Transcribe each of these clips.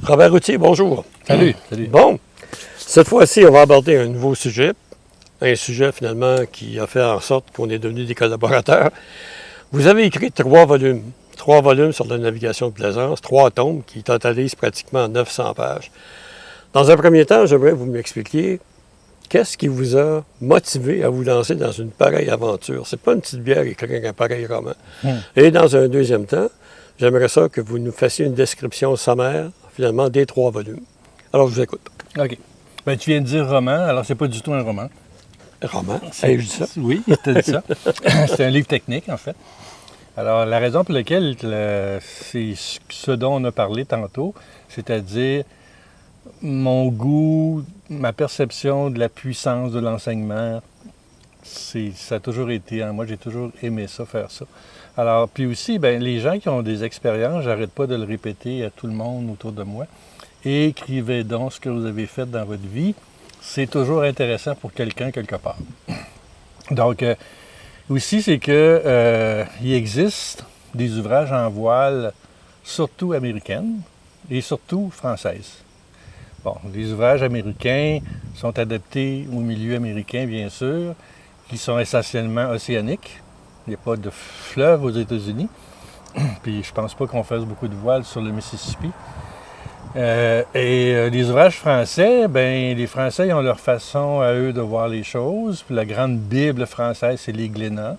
Robert Routier, bonjour. Salut. Salut. Bon, cette fois-ci, on va aborder un nouveau sujet. Un sujet, finalement, qui a fait en sorte qu'on est devenus des collaborateurs. Vous avez écrit 3 volumes. 3 volumes sur la navigation de plaisance, 3 tomes qui totalisent pratiquement 900 pages. Dans un premier temps, j'aimerais que vous m'expliquiez qu'est-ce qui vous a motivé à vous lancer dans une pareille aventure. C'est pas une petite bière écrire un pareil roman. Et dans un deuxième temps, j'aimerais ça que vous nous fassiez une description sommaire, finalement, des 3 volumes. Alors, je vous écoute. OK. Ben, tu viens de dire roman, alors c'est pas du tout un roman. Roman? Je dis ça? Oui, tu as dit ça. C'est un livre technique, en fait. Alors, la raison pour laquelle c'est ce dont on a parlé tantôt, c'est-à-dire mon goût, ma perception de la puissance de l'enseignement, ça a toujours été en moi. J'ai toujours aimé ça, faire ça. Alors, puis aussi, ben, les gens qui ont des expériences, j'arrête pas de le répéter à tout le monde autour de moi, écrivez donc ce que vous avez fait dans votre vie. C'est toujours intéressant pour quelqu'un quelque part. Donc, aussi, c'est que il existe des ouvrages en voile, surtout américaines et surtout françaises. Bon, les ouvrages américains sont adaptés au milieu américain, bien sûr, qui sont essentiellement océaniques. Il n'y a pas de fleuve aux États-Unis. Puis je pense pas qu'on fasse beaucoup de voiles sur le Mississippi. Les ouvrages français, ben les Français ils ont leur façon à eux de voir les choses. Puis la grande Bible française, c'est les Glénats.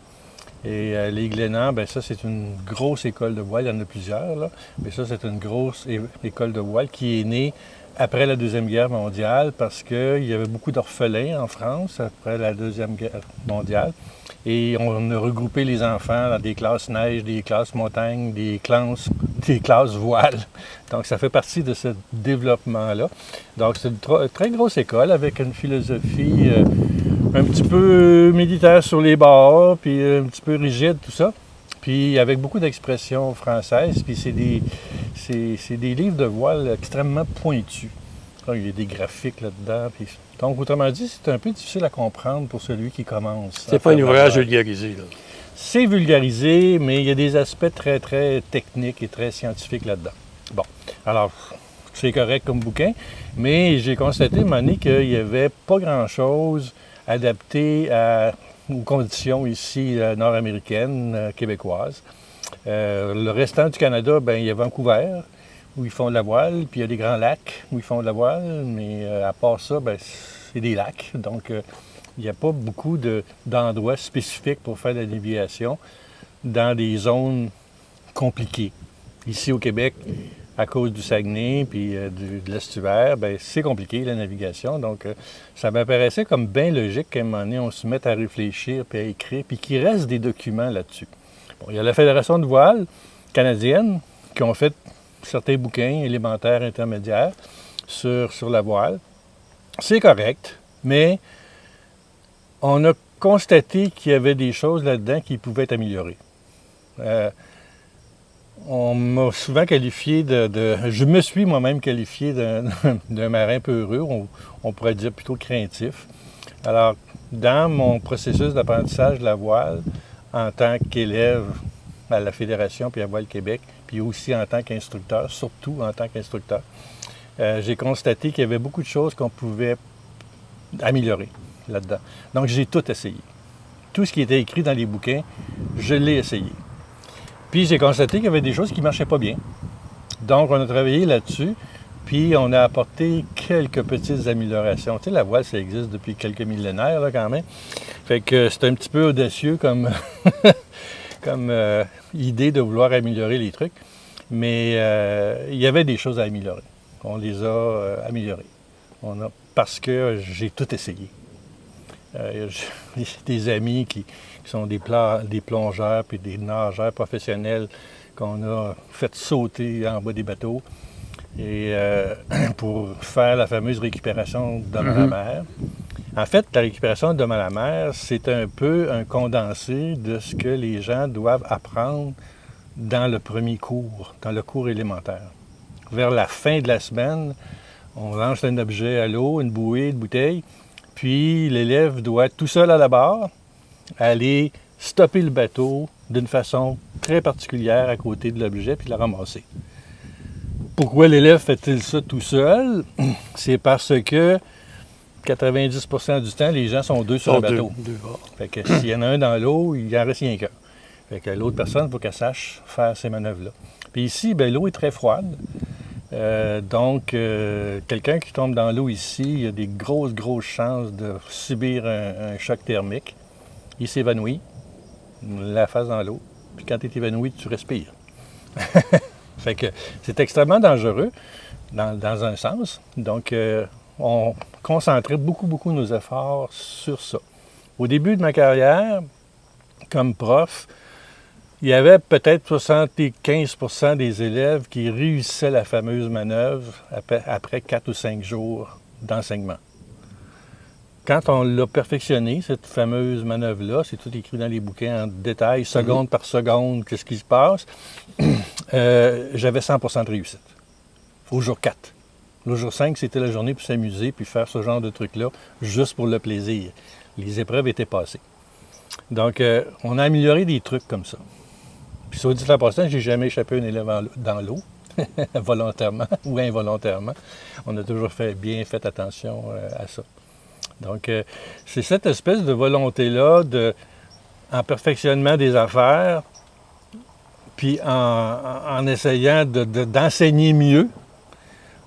Et les Glénats, ben ça, c'est une grosse école de voile. Il y en a plusieurs, là. Mais ça, c'est une grosse école de voile qui est née après la Deuxième Guerre mondiale parce qu'il y avait beaucoup d'orphelins en France après la Deuxième Guerre mondiale. Et on a regroupé les enfants dans des classes neige, des classes montagne, des classes voile. Donc, ça fait partie de ce développement-là. Donc, c'est une très grosse école avec une philosophie un petit peu militaire sur les bords, puis un petit peu rigide, tout ça. Puis avec beaucoup d'expressions françaises, puis c'est des livres de voile extrêmement pointus. Donc, il y a des graphiques là-dedans. Puis... Donc, autrement dit, c'est un peu difficile à comprendre pour celui qui commence. C'est pas un ouvrage vulgarisé, là. C'est vulgarisé, mais il y a des aspects très, très techniques et très scientifiques là-dedans. Bon, alors, c'est correct comme bouquin, mais j'ai constaté à un moment donné qu'il n'y avait pas grand-chose adapté aux conditions ici nord-américaines, québécoises. Le restant du Canada, bien, il y a Vancouver, où ils font de la voile, puis il y a des grands lacs où ils font de la voile, mais à part ça, bien, c'est des lacs. Donc, il n'y a pas beaucoup d'endroits spécifiques pour faire de la navigation dans des zones compliquées. Ici au Québec, à cause du Saguenay puis de l'estuaire, bien, c'est compliqué la navigation. Donc, ça m'apparaissait comme bien logique qu'à un moment donné, on se mette à réfléchir puis à écrire, puis qu'il reste des documents là-dessus. Bon, il y a la Fédération de voile canadienne qui ont fait certains bouquins élémentaires, intermédiaires sur la voile. C'est correct, mais on a constaté qu'il y avait des choses là-dedans qui pouvaient être améliorées. On m'a souvent qualifié je me suis moi-même qualifié d'un marin peureux, on pourrait dire plutôt craintif. Alors, dans mon processus d'apprentissage de la voile, en tant qu'élève à la Fédération puis à Voile Québec, puis aussi en tant qu'instructeur, surtout en tant qu'instructeur, j'ai constaté qu'il y avait beaucoup de choses qu'on pouvait améliorer là-dedans. Donc, j'ai tout essayé. Tout ce qui était écrit dans les bouquins, je l'ai essayé. Puis, j'ai constaté qu'il y avait des choses qui ne marchaient pas bien. Donc, on a travaillé là-dessus, puis on a apporté quelques petites améliorations. Tu sais, la voile, ça existe depuis quelques millénaires, là, quand même. Fait que c'est un petit peu audacieux comme, comme idée de vouloir améliorer les trucs. Mais il y avait des choses à améliorer. On les a améliorées. Parce que j'ai tout essayé. J'ai des amis qui sont des plongeurs puis des nageurs professionnels qu'on a fait sauter en bas des bateaux et pour faire la fameuse récupération d'hommes à la mer. En fait, la récupération d'hommes à la mer, c'est un peu un condensé de ce que les gens doivent apprendre dans le premier cours, dans le cours élémentaire. Vers la fin de la semaine, on lance un objet à l'eau, une bouée, une bouteille, puis l'élève doit être tout seul à la barre, aller stopper le bateau d'une façon très particulière à côté de l'objet, puis le ramasser. Pourquoi l'élève fait-il ça tout seul? C'est parce que 90% du temps, les gens sont deux sur le bateau. Deux bords. Fait que s'il y en a un dans l'eau, il en reste rien qu'un. Fait que l'autre personne, il faut qu'elle sache faire ces manœuvres-là. Puis ici, ben, l'eau est très froide. Donc, quelqu'un qui tombe dans l'eau ici, il a des grosses chances de subir un choc thermique. Il s'évanouit, la face dans l'eau. Puis quand tu es évanoui, tu respires. Fait que c'est extrêmement dangereux dans un sens. Donc, on concentrait beaucoup nos efforts sur ça. Au début de ma carrière, comme prof, il y avait peut-être 75% des élèves qui réussissaient la fameuse manœuvre après 4 ou 5 jours d'enseignement. Quand on l'a perfectionné, cette fameuse manœuvre-là, c'est tout écrit dans les bouquins en détail, seconde par seconde, qu'est-ce qui se passe, j'avais 100% de réussite. Au jour 4. Le jour 5, c'était la journée pour s'amuser puis faire ce genre de truc-là, juste pour le plaisir. Les épreuves étaient passées. Donc, on a amélioré des trucs comme ça. Puis, soit dit en passant, j'ai jamais échappé un élève dans l'eau, volontairement ou involontairement. On a toujours bien fait attention à ça. Donc, c'est cette espèce de volonté-là, en perfectionnement des affaires, puis en essayant d'enseigner mieux,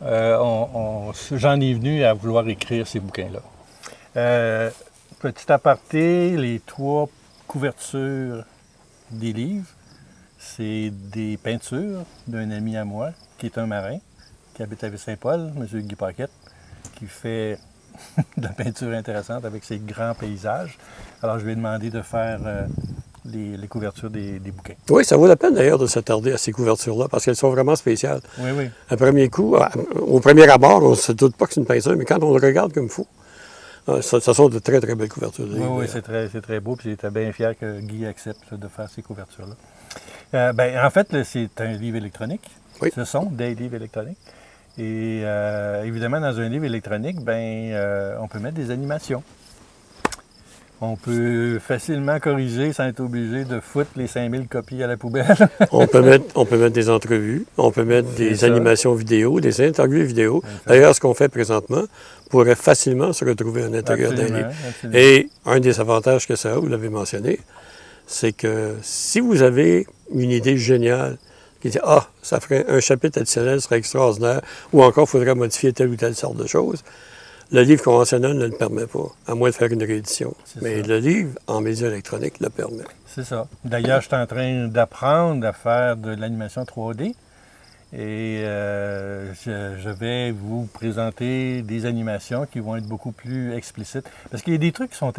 j'en ai venu à vouloir écrire ces bouquins-là. Petit aparté, les 3 couvertures des livres, c'est des peintures d'un ami à moi, qui est un marin, qui habite à Saint-Paul, M. Guy Paquette, qui fait de la peinture intéressante avec ses grands paysages. Alors, je lui ai demandé de faire les couvertures des bouquins. Oui, ça vaut la peine d'ailleurs de s'attarder à ces couvertures-là parce qu'elles sont vraiment spéciales. Oui. À premier coup, au premier abord, on ne se doute pas que c'est une peinture, mais quand on le regarde comme il faut, ça sont de très belles couvertures. Oui, c'est très beau. Puis j'étais bien fier que Guy accepte de faire ces couvertures-là. En fait, c'est un livre électronique. Oui. Ce sont des livres électroniques. Et évidemment, dans un livre électronique, on peut mettre des animations. On peut facilement corriger sans être obligé de foutre les 5000 copies à la poubelle. on peut mettre des entrevues, on peut mettre des animations vidéo, des interviews vidéo. D'ailleurs, ce qu'on fait présentement pourrait facilement se retrouver à l'intérieur d'un livre. Absolument. Et un des avantages que ça a, vous l'avez mentionné, c'est que si vous avez une idée géniale qui dit « Ah, ça ferait un chapitre additionnel, ce serait extraordinaire » ou encore, il faudrait modifier telle ou telle sorte de choses, le livre conventionnel ne le permet pas, à moins de faire une réédition. Mais le livre en média électronique le permet. C'est ça. D'ailleurs, je suis en train d'apprendre à faire de l'animation 3D. Et je vais vous présenter des animations qui vont être beaucoup plus explicites. Parce qu'il y a des trucs qui sont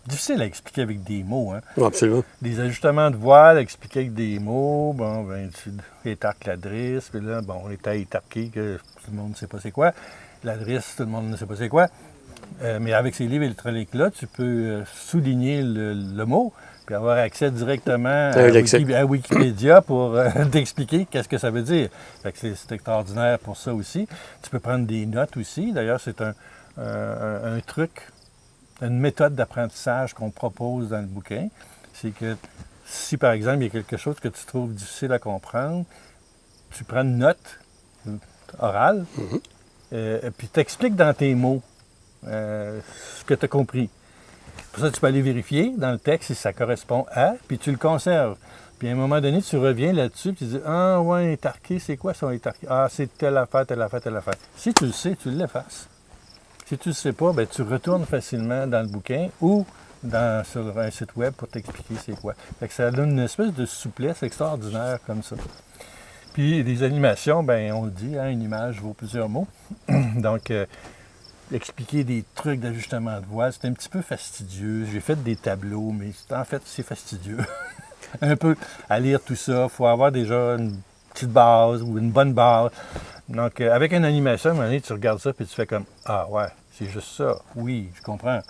difficiles à expliquer avec des mots. Hein? Oui, absolument. Des ajustements de voile expliqués avec des mots. Bon, tu étarques la drisse, puis là, on est à étarquer, que tout le monde ne sait pas c'est quoi. La drisse, tout le monde ne sait pas c'est quoi. Mais avec ces livres électroniques-là, tu peux souligner le mot, puis avoir accès directement à Wikipédia pour t'expliquer qu'est-ce que ça veut dire. Fait que c'est extraordinaire pour ça aussi. Tu peux prendre des notes aussi. D'ailleurs, c'est un truc, une méthode d'apprentissage qu'on propose dans le bouquin. C'est que si, par exemple, il y a quelque chose que tu trouves difficile à comprendre, tu prends une note orale, puis tu expliques dans tes mots ce que tu as compris. Pour ça, tu peux aller vérifier dans le texte si ça correspond à, puis tu le conserves. Puis à un moment donné, tu reviens là-dessus, puis tu dis « Ah, ouais, étarqué, c'est quoi ça, étarqué? Ah, c'est telle affaire, telle affaire, telle affaire. » Si tu le sais, tu l'effaces. Si tu ne le sais pas, bien, tu retournes facilement dans le bouquin ou sur un site web pour t'expliquer c'est quoi. Fait que ça donne une espèce de souplesse extraordinaire comme ça. Puis les animations, bien, on le dit, hein, une image vaut plusieurs mots. Donc, expliquer des trucs d'ajustement de voile, c'est un petit peu fastidieux. J'ai fait des tableaux, mais en fait, c'est fastidieux. Un peu à lire tout ça. Il faut avoir déjà une petite base ou une bonne base. Donc, avec une animation, à un moment donné, tu regardes ça et tu fais comme « Ah ouais, c'est juste ça. Oui, je comprends. »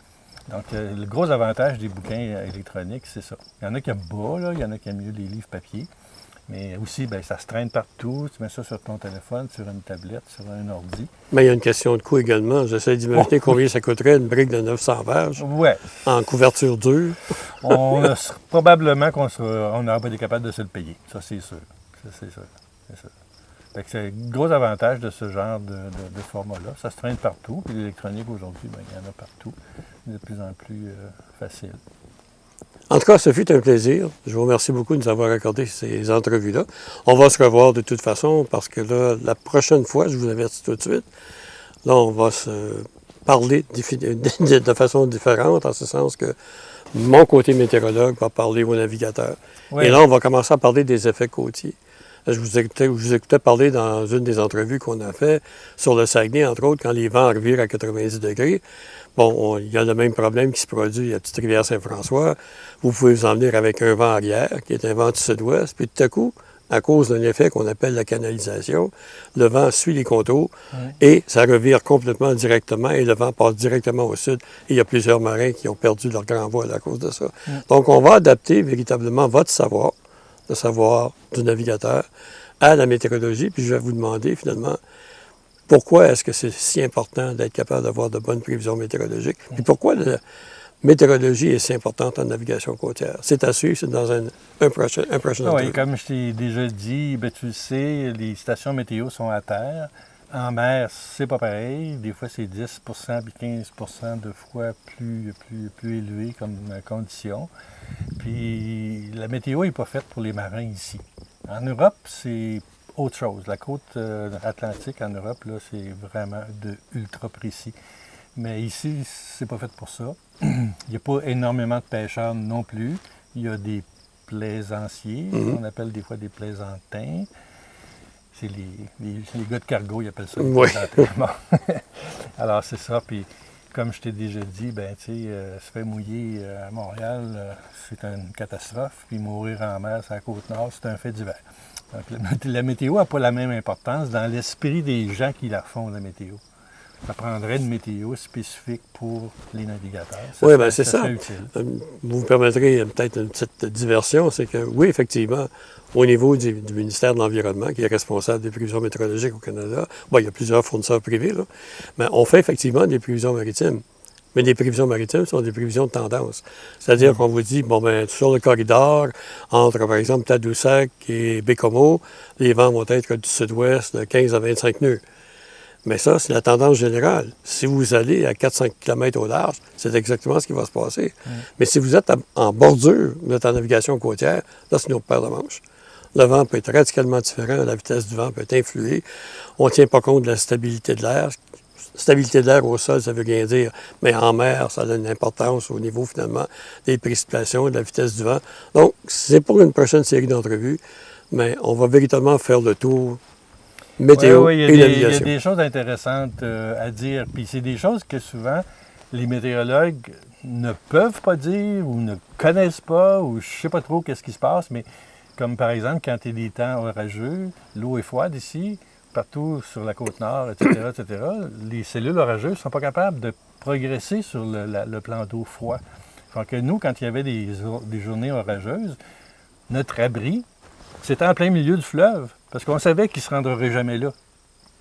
Donc, le gros avantage des bouquins électroniques, c'est ça. Il y en a qui aiment pas, là. Il y en a qui aiment mieux les livres papier. Mais aussi, bien, ça se traîne partout. Tu mets ça sur ton téléphone, sur une tablette, sur un ordi. Mais il y a une question de coût également. J'essaie d'imaginer combien ça coûterait une brique de 900 pages en couverture dure. Probablement qu'on n'aurait pas été capable de se le payer. Ça, c'est sûr. Ça, c'est sûr. Fait que c'est un gros avantage de ce genre de format-là. Ça se traîne partout. Puis l'électronique aujourd'hui, bien, il y en a partout. De plus en plus facile. En tout cas, ce fut un plaisir. Je vous remercie beaucoup de nous avoir accordé ces entrevues-là. On va se revoir de toute façon parce que là, la prochaine fois, je vous avertis tout de suite, là, on va se parler de façon différente, en ce sens que mon côté météorologue va parler aux navigateurs. Oui. Et là, on va commencer à parler des effets côtiers. Je vous écoutais parler dans une des entrevues qu'on a fait sur le Saguenay, entre autres, quand les vents revirent à 90 degrés. Bon, il y a le même problème qui se produit à Petite Rivière Saint-François. Vous pouvez vous en venir avec un vent arrière, qui est un vent du sud-ouest, puis tout à coup, à cause d'un effet qu'on appelle la canalisation, le vent suit les contours et ça revire complètement directement et le vent passe directement au sud. Et il y a plusieurs marins qui ont perdu leur grand voile à cause de ça. Donc, on va adapter véritablement votre savoir, le savoir du navigateur, à la météorologie. Puis je vais vous demander finalement pourquoi est-ce que c'est si important d'être capable d'avoir de bonnes prévisions météorologiques. Puis pourquoi la météorologie est si importante en navigation côtière. C'est à suivre, c'est dans un prochain Oui, comme je t'ai déjà dit, ben, tu le sais, les stations météo sont à terre. En mer, c'est pas pareil. Des fois, c'est 10 puis 15 de fois plus élevé comme condition. Puis la météo n'est pas faite pour les marins ici. En Europe, c'est autre chose. La côte atlantique en Europe, là, c'est vraiment ultra précis. Mais ici, c'est pas fait pour ça. Il n'y a pas énormément de pêcheurs non plus. Il y a des plaisanciers, on appelle des fois des plaisantins. C'est les gars de cargo, ils appellent ça des plaisantins. Bon. Alors, c'est ça. Puis, comme je t'ai déjà dit, ben, tu sais, se faire mouiller à Montréal, c'est une catastrophe. Puis, mourir en mer, sur la Côte-Nord, c'est un fait divers. Donc, la météo n'a pas la même importance dans l'esprit des gens qui la font, la météo. Ça prendrait une météo spécifique pour les navigateurs. Oui, bien c'est ça. Vous me permettrez peut-être une petite diversion, c'est que oui, effectivement, au niveau du ministère de l'Environnement, qui est responsable des prévisions météorologiques au Canada, bon, il y a plusieurs fournisseurs privés, là, mais on fait effectivement des prévisions maritimes. Mais les prévisions maritimes sont des prévisions de tendance. C'est-à-dire qu'on vous dit, bon, ben sur le corridor, entre, par exemple, Tadoussac et Bécomo, les vents vont être du sud-ouest de 15 à 25 nœuds. Mais ça, c'est la tendance générale. Si vous allez à 400 km au large, c'est exactement ce qui va se passer. Mais si vous êtes en bordure, vous êtes en navigation côtière, là, c'est une autre paire de manches. Le vent peut être radicalement différent, la vitesse du vent peut être influée. On ne tient pas compte de la stabilité de l'air. Stabilité de l'air au sol, ça veut rien dire, mais en mer, ça a une importance au niveau, finalement, des précipitations et de la vitesse du vent. Donc, c'est pour une prochaine série d'entrevues, mais on va véritablement faire le tour météo et navigation. Il y a des choses intéressantes à dire, puis c'est des choses que souvent les météorologues ne peuvent pas dire ou ne connaissent pas, ou je ne sais pas trop qu'est-ce qui se passe, mais comme par exemple, quand il y a des temps orageux, l'eau est froide ici, partout sur la Côte-Nord, etc., les cellules orageuses ne sont pas capables de progresser sur le plan d'eau froid. Donc nous, quand il y avait des journées orageuses, notre abri, c'était en plein milieu du fleuve, parce qu'on savait qu'il ne se rendrait jamais là.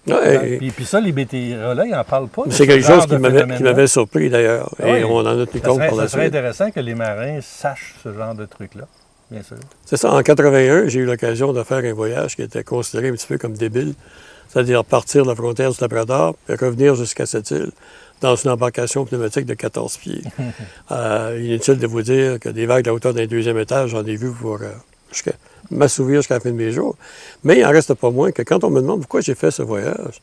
Ouais, puis ça, les météorologues n'en parlent pas. C'est quelque chose qui m'avait surpris d'ailleurs, et on en a tenu compte par la suite. Ça serait intéressant que les marins sachent ce genre de truc-là. Bien sûr. C'est ça. En 81, j'ai eu l'occasion de faire un voyage qui était considéré un petit peu comme débile, c'est-à-dire partir de la frontière du Labrador et revenir jusqu'à cette île dans une embarcation pneumatique de 14 pieds. Inutile de vous dire que des vagues de la hauteur d'un deuxième étage, j'en ai vu pour m'assouvir jusqu'à la fin de mes jours. Mais il n'en reste pas moins que quand on me demande pourquoi j'ai fait ce voyage,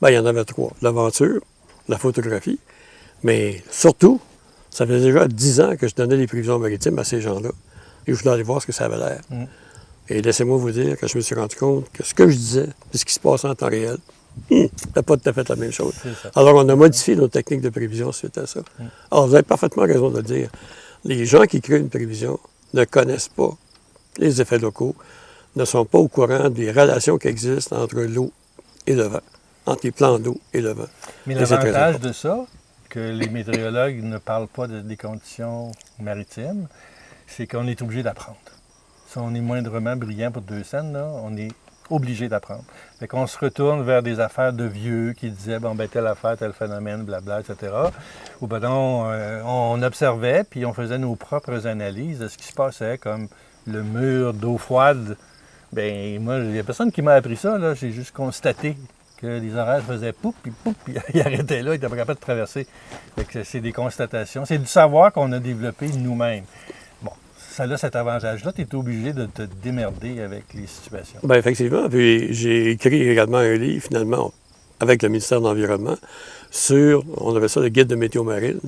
bien, il y en avait trois. L'aventure, la photographie, mais surtout, ça faisait déjà 10 ans que je donnais des prévisions maritimes à ces gens-là. Et je voulais aller voir ce que ça avait l'air. Et laissez-moi vous dire que je me suis rendu compte que ce que je disais et ce qui se passait en temps réel, c'était pas tout à fait la même chose. Alors, on a modifié nos techniques de prévision suite à ça. Alors, vous avez parfaitement raison de le dire. Les gens qui créent une prévision ne connaissent pas les effets locaux, ne sont pas au courant des relations qui existent entre l'eau et le vent, entre les plans d'eau et le vent. Mais l'avantage de ça, que les météorologues ne parlent pas des conditions maritimes, c'est qu'on est obligé d'apprendre. Si on est moindrement brillant pour 2 cents, là, on est obligé d'apprendre. Fait qu'on se retourne vers des affaires de vieux qui disaient, bon, ben telle affaire, tel phénomène, blabla, etc. Ou ben non, on observait, puis on faisait nos propres analyses de ce qui se passait, comme le mur d'eau froide Bien, moi, il n'y a personne qui m'a appris ça, là. J'ai juste constaté que les orages faisaient poup, puis ils arrêtaient là, ils n'étaient pas capables de traverser. Fait que c'est des constatations. C'est du savoir qu'on a développé nous-mêmes. Bon, ça a cet avantage-là, tu es obligé de te démerder avec les situations. Bien, effectivement. Puis j'ai écrit également un livre, finalement, avec le ministère de l'Environnement, sur, on appelle ça le guide de météo marine,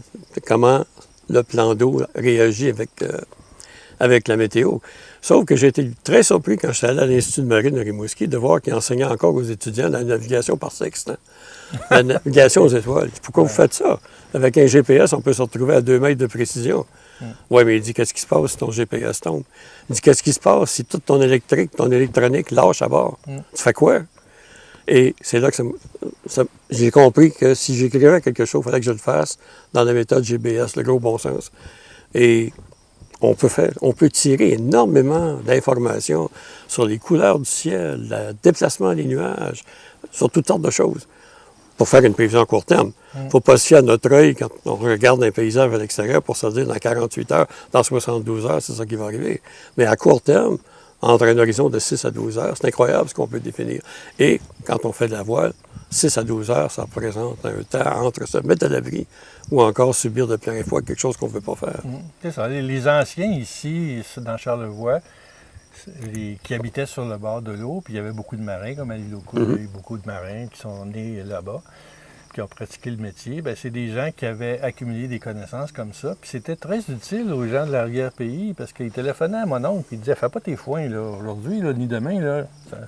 comment le plan d'eau réagit avec la météo. Sauf que j'ai été très surpris quand je suis allé à l'Institut de marine de Rimouski de voir qu'ils enseignaient encore aux étudiants la navigation par sextant. La navigation aux étoiles. Pourquoi vous faites ça? Avec un GPS, on peut se retrouver à 2 mètres de précision. Oui, mais il dit, qu'est-ce qui se passe si ton GPS tombe? Il dit, qu'est-ce qui se passe si toute ton électronique lâche à bord? Tu fais quoi? Et c'est là que j'ai compris que si j'écrivais quelque chose, il fallait que je le fasse dans la méthode GBS, le gros bon sens. Et on peut tirer énormément d'informations sur les couleurs du ciel, le déplacement des nuages, sur toutes sortes de choses, pour faire une prévision à court terme. Il ne faut pas se fier à notre œil quand on regarde un paysage à l'extérieur pour se dire dans 48 heures, dans 72 heures, c'est ça qui va arriver. Mais à court terme, entre un horizon de 6 à 12 heures, c'est incroyable ce qu'on peut définir. Et quand on fait de la voile, 6 à 12 heures, ça représente un temps entre se mettre à l'abri ou encore subir de plein fouet quelque chose qu'on ne veut pas faire. C'est ça. Les anciens ici, dans Charlevoix, qui habitaient sur le bord de l'eau, puis il y avait beaucoup de marins, comme à l'île aux Coudres, il y a eu beaucoup de marins qui sont nés là-bas, qui ont pratiqué le métier. Bien, c'est des gens qui avaient accumulé des connaissances comme ça, puis c'était très utile aux gens de l'arrière-pays, parce qu'ils téléphonaient à mon oncle, puis ils disaient « Fais pas tes foins, là, aujourd'hui, là, ni demain, là,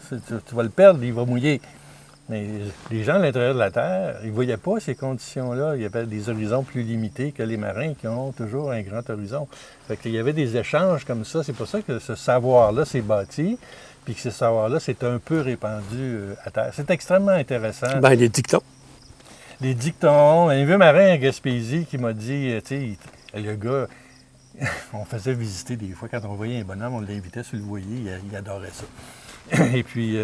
tu vas le perdre, il va mouiller. » Mais les gens à l'intérieur de la Terre, ils ne voyaient pas ces conditions-là. Il y avait des horizons plus limités que les marins qui ont toujours un grand horizon. Fait qu'il y avait des échanges comme ça. C'est pour ça que ce savoir-là s'est bâti, puis que ce savoir-là s'est un peu répandu à Terre. C'est extrêmement intéressant. Bien, les dictons. Les dictons. Un vieux marin à Gaspésie qui m'a dit, tu sais, le gars, on faisait visiter des fois, quand on voyait un bonhomme, on l'invitait sur le voilier, il adorait ça. Et puis...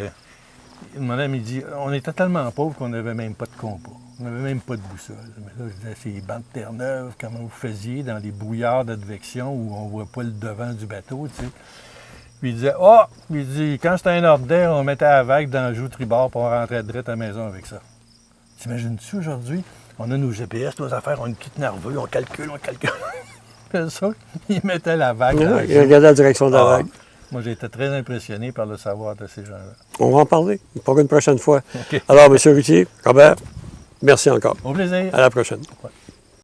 mon ami dit, on était tellement pauvres qu'on n'avait même pas de compas. On n'avait même pas de boussole. Mais là, je disais, c'est les bancs de Terre-Neuve, comment vous faisiez dans les brouillards d'advection où on ne voit pas le devant du bateau, tu sais. Puis il disait, il dit, quand c'était un ordre d'air, on mettait la vague dans le joue tribord pour on rentrait direct à la maison avec ça. T'imagines-tu aujourd'hui? On a nos GPS, nos affaires, on est tout nerveux, on calcule. C'est ça, il mettait la vague. Il regardait la direction de la vague. Moi, j'ai été très impressionné par le savoir de ces gens-là. On va en parler pour une prochaine fois. Okay. Alors, M. Routier, Robert, merci encore. Au plaisir. À la prochaine. Ouais.